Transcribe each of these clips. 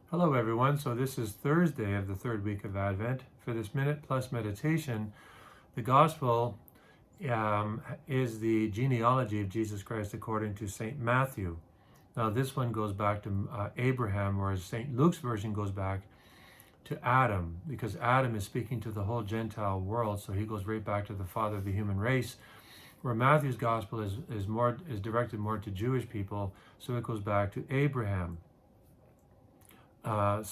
Hello everyone. So this is Thursday of the third week of Advent. For this Minute Plus meditation, the Gospel is the genealogy of Jesus Christ according to St. Matthew. Now this one goes back to Abraham, whereas St. Luke's version goes back to Adam, because Adam is speaking to the whole Gentile world, so he goes right back to the father of the human race. Where Matthew's Gospel is directed more to Jewish people, so it goes back to Abraham. And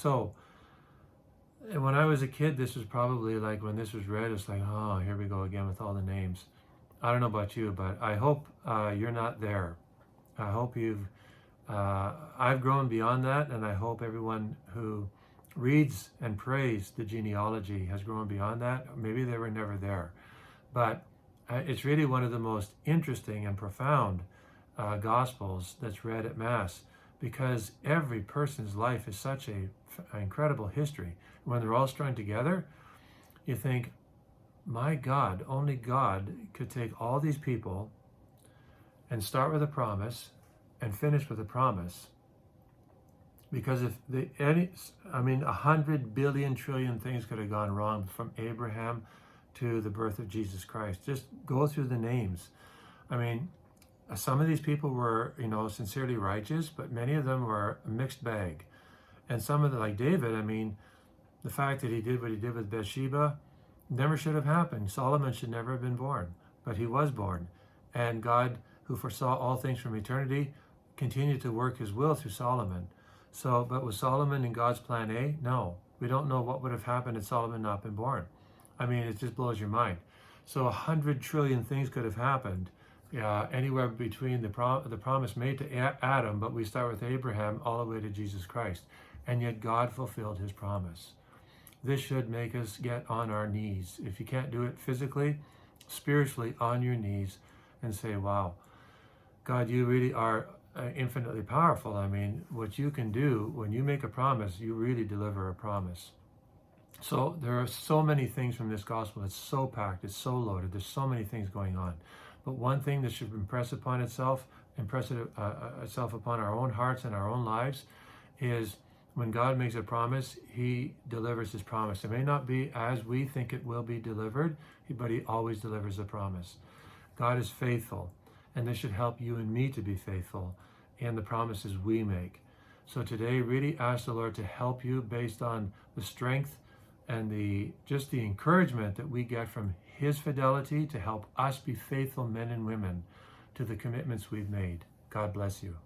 when I was a kid, this was probably like when this was read, it's like, oh, here we go again with all the names. I don't know about you, but I hope you're not there. I hope I've grown beyond that, and I hope everyone who reads and prays the genealogy has grown beyond that. Maybe they were never there. But it's really one of the most interesting and profound Gospels that's read at Mass, because every person's life is such an incredible history. When they're all strung together, you think, my God, only God could take all these people and start with a promise and finish with a promise. Because if 100 billion trillion things could have gone wrong from Abraham to the birth of Jesus Christ. Just go through the names. Some of these people were, sincerely righteous, but many of them were a mixed bag. And some of them, like David, the fact that he did what he did with Bathsheba never should have happened. Solomon should never have been born, but he was born. And God, who foresaw all things from eternity, continued to work his will through Solomon. But was Solomon in God's plan A? No. We don't know what would have happened had Solomon not been born. It just blows your mind. So 100 trillion things could have happened. Anywhere between the promise made to Adam, but we start with Abraham all the way to Jesus Christ. And yet God fulfilled his promise. This should make us get on our knees. If you can't do it physically, spiritually on your knees and say, wow, God, you really are infinitely powerful. What you can do when you make a promise, you really deliver a promise. So there are so many things from this gospel. It's so packed, it's so loaded. There's so many things going on. But one thing that should impress itself upon our own hearts and our own lives is when God makes a promise, he delivers his promise. It may not be as we think it will be delivered, but he always delivers a promise. God is faithful, and this should help you and me to be faithful in the promises we make. So today, really ask the Lord to help you based on the strength and the encouragement that we get from his fidelity to help us be faithful men and women to the commitments we've made. God bless you.